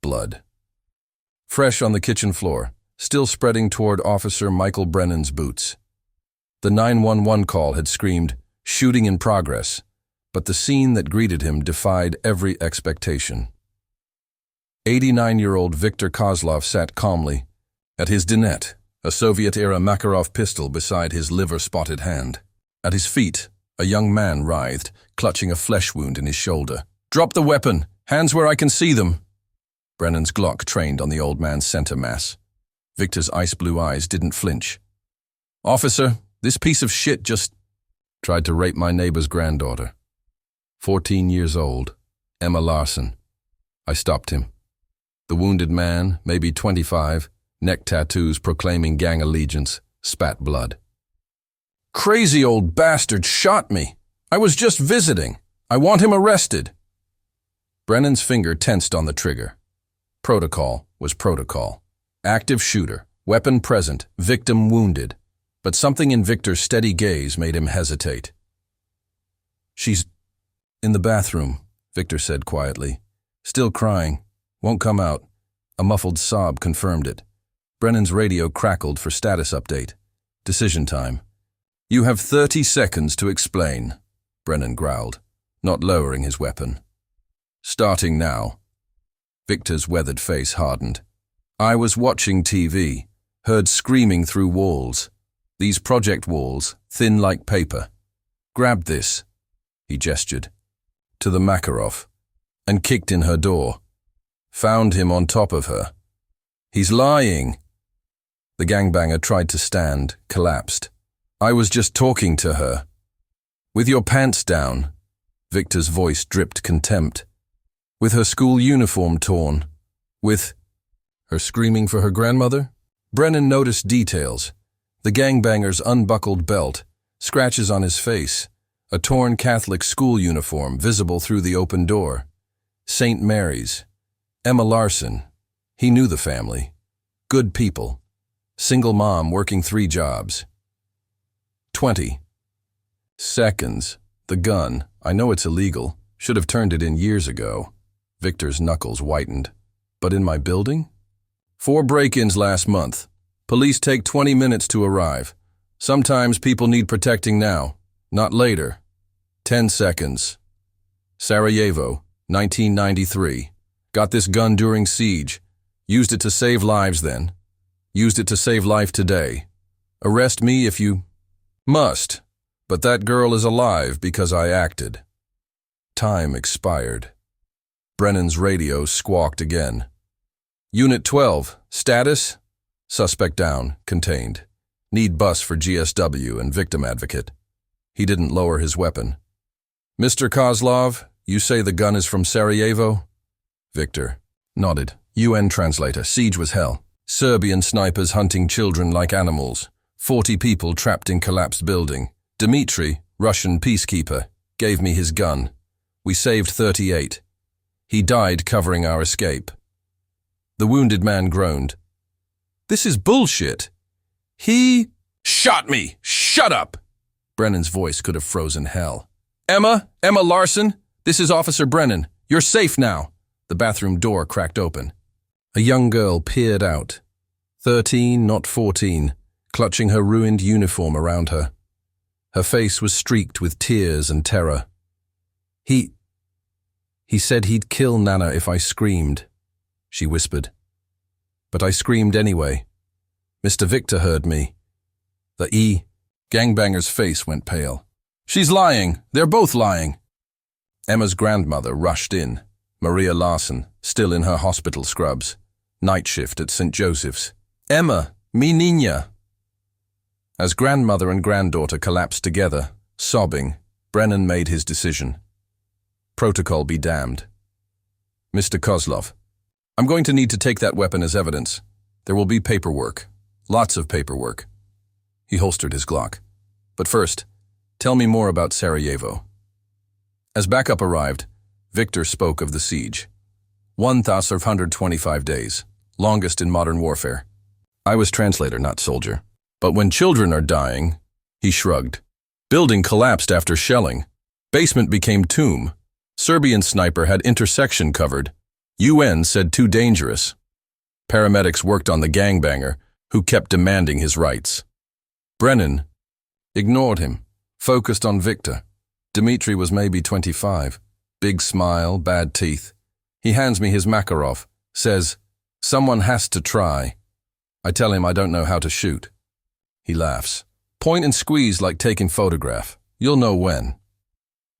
blood. Fresh on the kitchen floor, still spreading toward Officer Michael Brennan's boots. The 911 call had screamed, "Shooting in progress," but the scene that greeted him defied every expectation. 89-year-old Viktor Kozlov sat calmly at his dinette, a Soviet-era Makarov pistol beside his liver-spotted hand. At his feet, a young man writhed, clutching a flesh wound in his shoulder. "Drop the weapon! Hands where I can see them!" Brennan's Glock trained on the old man's center mass. Victor's ice-blue eyes didn't flinch. "Officer, this piece of shit just tried to rape my neighbor's granddaughter. 14 years old, Emma Larson." I stopped him. The wounded man, maybe 25, neck tattoos proclaiming gang allegiance, spat blood. "Crazy old bastard shot me. I was just visiting. I want him arrested." Brennan's finger tensed on the trigger. Protocol was protocol. Active shooter, weapon present, victim wounded. But something in Victor's steady gaze made him hesitate. "She's in the bathroom," Victor said quietly. "Still crying. Won't come out." A muffled sob confirmed it. Brennan's radio crackled for status update. Decision time. "You have 30 seconds to explain," Brennan growled, not lowering his weapon. "Starting now." Victor's weathered face hardened. "I was watching TV, heard screaming through walls. These project walls, thin like paper. Grabbed this," he gestured, "to the Makarov, and kicked in her door. Found him on top of her. He's lying." The gangbanger tried to stand, collapsed. "I was just talking to her." "With your pants down." Victor's voice dripped contempt. "With her school uniform torn. With her screaming for her grandmother?" Brennan noticed details. The gangbanger's unbuckled belt, scratches on his face, a torn Catholic school uniform visible through the open door. St. Mary's. Emma Larson. He knew the family. Good people. Single mom working 3 jobs. 20 seconds. The gun. I know it's illegal. Should have turned it in years ago. Victor's knuckles whitened. But in my building? 4 break-ins last month. Police take 20 minutes to arrive. Sometimes people need protecting now, not later. 10 seconds. Sarajevo, 1993. Got this gun during siege. Used it to save lives then. Used it to save life today. Arrest me if you must, but that girl is alive because I acted. Time expired. Brennan's radio squawked again. "Unit 12, status? Suspect down, contained. Need bus for GSW and victim advocate." He didn't lower his weapon. "Mr. Kozlov, you say the gun is from Sarajevo?" Victor nodded. UN translator. "Siege was hell. Serbian snipers hunting children like animals. 40 people trapped in collapsed building. Dmitri, Russian peacekeeper, gave me his gun. We saved 38. He died covering our escape." The wounded man groaned. "This is bullshit. He shot me. Shut up!" Brennan's voice could have frozen hell. Emma Larson, this is Officer Brennan. You're safe now." The bathroom door cracked open. A young girl peered out. 13, not 14, clutching her ruined uniform around her. Her face was streaked with tears and terror. He said he'd kill Nana if I screamed," she whispered. "But I screamed anyway. Mr. Victor heard me." The gangbanger's face went pale. "She's lying. They're both lying." Emma's grandmother rushed in. Maria Larson, still in her hospital scrubs. Night shift at St. Joseph's. "Emma, mi niña." As grandmother and granddaughter collapsed together, sobbing, Brennan made his decision. Protocol be damned. "Mr. Kozlov, I'm going to need to take that weapon as evidence. There will be paperwork. Lots of paperwork." He holstered his Glock. "But first, tell me more about Sarajevo." As backup arrived, Victor spoke of the siege. 1,125 days, longest in modern warfare. I was translator, not soldier. "But when children are dying," he shrugged. "Building collapsed after shelling. Basement became tomb. Serbian sniper had intersection covered. UN said too dangerous. Paramedics worked on the gangbanger, who kept demanding his rights. Brennan ignored him, focused on Victor. Dmitri was maybe 25. Big smile, bad teeth. He hands me his Makarov, says, "Someone has to try." I tell him I don't know how to shoot. He laughs. "Point and squeeze like taking photograph. You'll know when."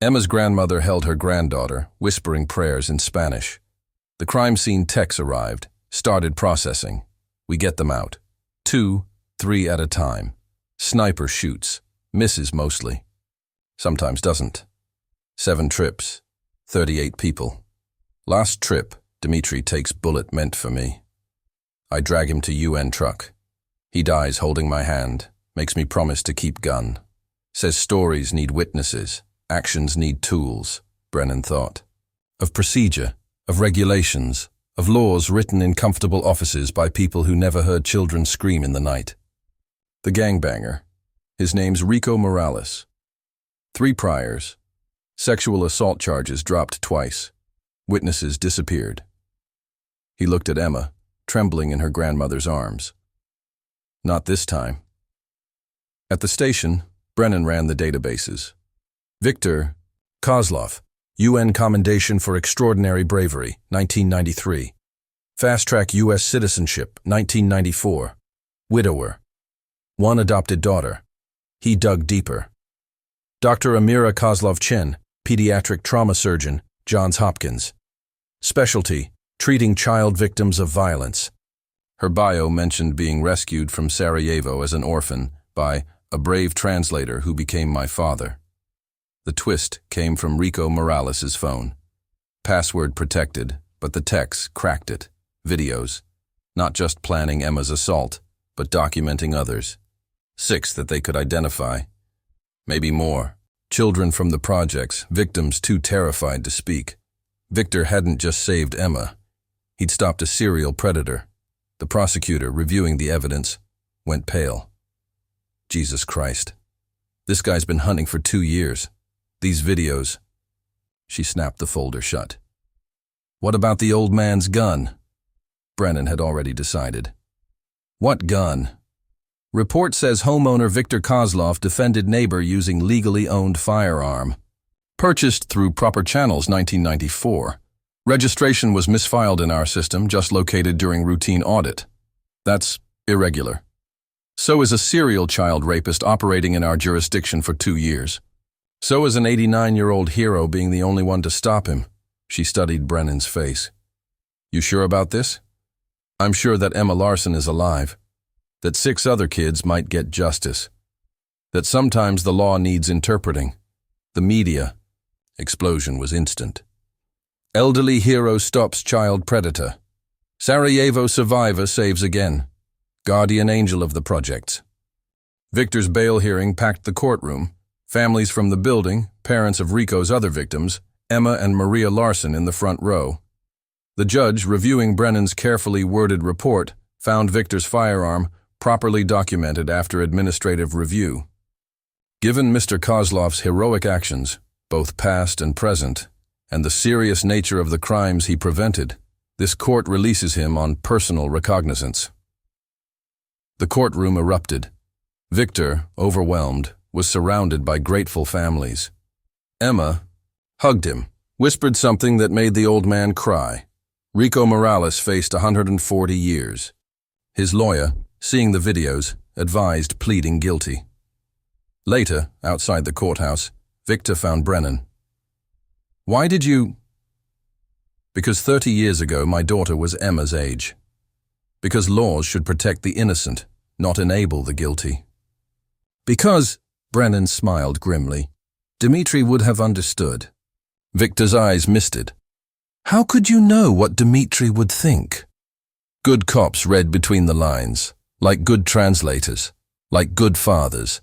Emma's grandmother held her granddaughter, whispering prayers in Spanish. The crime scene techs arrived, started processing. We get them out. 2, 3 at a time. Sniper shoots, misses mostly. Sometimes doesn't. 7 trips, 38 people. Last trip, Dmitri takes bullet meant for me. I drag him to UN truck. He dies holding my hand, makes me promise to keep gun. Says stories need witnesses, actions need tools, Brennan thought. Of procedure, of regulations, of laws written in comfortable offices by people who never heard children scream in the night. The gangbanger. His name's Rico Morales. 3 priors. Sexual assault charges dropped twice. Witnesses disappeared. He looked at Emma, trembling in her grandmother's arms. Not this time. At the station, Brennan ran the databases. Victor Kozlov, UN Commendation for Extraordinary Bravery, 1993. Fast-track U.S. citizenship, 1994. Widower. 1 adopted daughter. He dug deeper. Dr. Amira Kozlov-Chen, pediatric trauma surgeon, Johns Hopkins. Specialty, treating child victims of violence. Her bio mentioned being rescued from Sarajevo as an orphan by a brave translator who became my father. The twist came from Rico Morales' phone. Password protected, but the techs cracked it. Videos. Not just planning Emma's assault, but documenting others. 6 that they could identify. Maybe more. Children from the projects, victims too terrified to speak. Victor hadn't just saved Emma. He'd stopped a serial predator. The prosecutor, reviewing the evidence, went pale. Jesus Christ. This guy's been hunting for 2 years. These videos. She snapped the folder shut. What about the old man's gun? Brennan had already decided. What gun? Report says homeowner Victor Kozlov defended neighbor using legally owned firearm. Purchased through proper channels 1994. Registration was misfiled in our system, just located during routine audit. That's irregular. So is a serial child rapist operating in our jurisdiction for 2 years. So is an 89-year-old hero being the only one to stop him. She studied Brennan's face. You sure about this? I'm sure that Emma Larson is alive. That 6 other kids might get justice. That sometimes the law needs interpreting. The media. Explosion was instant. Elderly hero stops child predator. Sarajevo survivor saves again. Guardian angel of the projects. Victor's bail hearing packed the courtroom. Families from the building, parents of Rico's other victims, Emma and Maria Larson in the front row. The judge, reviewing Brennan's carefully worded report, found Victor's firearm properly documented after administrative review. Given Mr. Kozlov's heroic actions, both past and present, and the serious nature of the crimes he prevented, this court releases him on personal recognizance. The courtroom erupted. Victor, overwhelmed, was surrounded by grateful families. Emma hugged him, whispered something that made the old man cry. Rico Morales faced 140 years. His lawyer, seeing the videos, advised pleading guilty. Later, outside the courthouse, Victor found Brennan. Why did you? Because 30 years ago my daughter was Emma's age. Because laws should protect the innocent, not enable the guilty. Because, Brennan smiled grimly, Dmitri would have understood. Victor's eyes misted. How could you know what Dmitri would think? Good cops read between the lines, like good translators, like good fathers.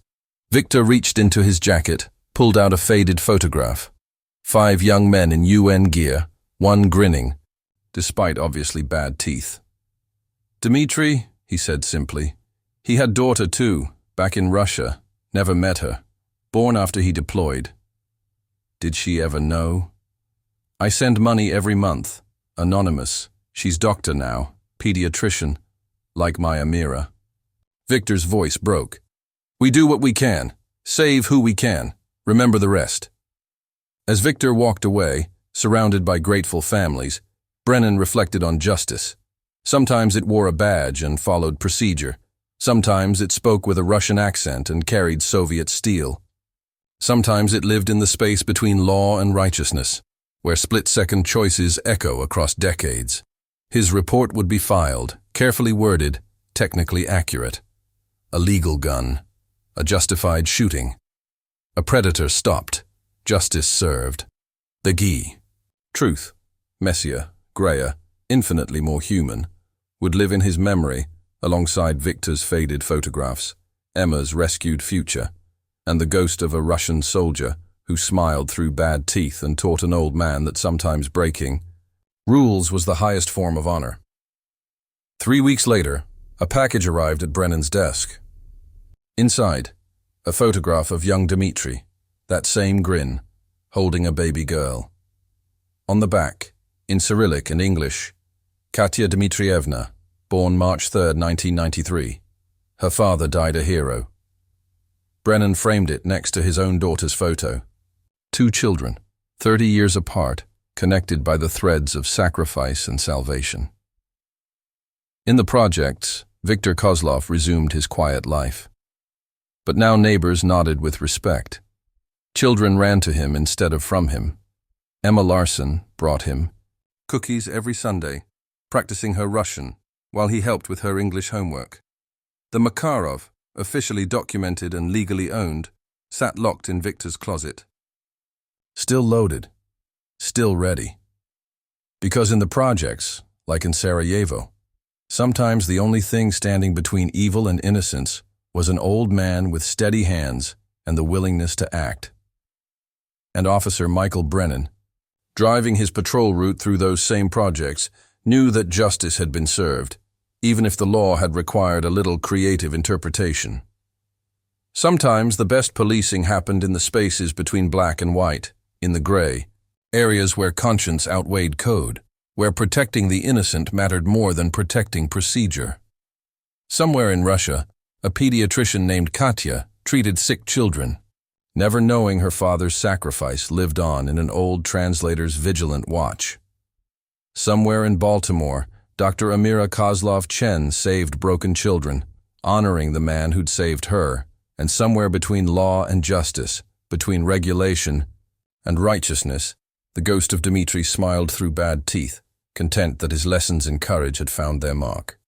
Victor reached into his jacket, pulled out a faded photograph. 5 young men in UN gear, 1 grinning, despite obviously bad teeth. Dmitri, he said simply. He had daughter too, back in Russia. Never met her. Born after he deployed. Did she ever know? I send money every month. Anonymous. She's doctor now, pediatrician, like my Amira. Victor's voice broke. We do what we can. Save who we can. Remember the rest. As Victor walked away, surrounded by grateful families, Brennan reflected on justice. Sometimes it wore a badge and followed procedure. Sometimes it spoke with a Russian accent and carried Soviet steel. Sometimes it lived in the space between law and righteousness, where split-second choices echo across decades. His report would be filed, carefully worded, technically accurate. A legal gun. A justified shooting. A predator stopped. Justice served. The Guy. Truth. Messier, grayer, infinitely more human, would live in his memory alongside Victor's faded photographs, Emma's rescued future, and the ghost of a Russian soldier who smiled through bad teeth and taught an old man that sometimes breaking rules was the highest form of honor. 3 weeks later, a package arrived at Brennan's desk. Inside, a photograph of young Dmitri, that same grin, holding a baby girl. On the back, in Cyrillic and English, Katya Dmitrievna, born March 3, 1993. Her father died a hero. Brennan framed it next to his own daughter's photo. 2 children, 30 years apart, connected by the threads of sacrifice and salvation. In the projects, Viktor Kozlov resumed his quiet life. But now neighbors nodded with respect. Children ran to him instead of from him. Emma Larson brought him cookies every Sunday, practicing her Russian while he helped with her English homework. The Makarov, officially documented and legally owned, sat locked in Victor's closet. Still loaded, still ready. Because in the projects, like in Sarajevo, sometimes the only thing standing between evil and innocence was an old man with steady hands and the willingness to act. And Officer Michael Brennan, driving his patrol route through those same projects, knew that justice had been served, even if the law had required a little creative interpretation. Sometimes the best policing happened in the spaces between black and white, in the gray, areas where conscience outweighed code, where protecting the innocent mattered more than protecting procedure. Somewhere in Russia, a pediatrician named Katya treated sick children, never knowing her father's sacrifice lived on in an old translator's vigilant watch. Somewhere in Baltimore, Dr. Amira Kozlov-Chen saved broken children, honoring the man who'd saved her, and somewhere between law and justice, between regulation and righteousness, the ghost of Dmitri smiled through bad teeth, content that his lessons in courage had found their mark.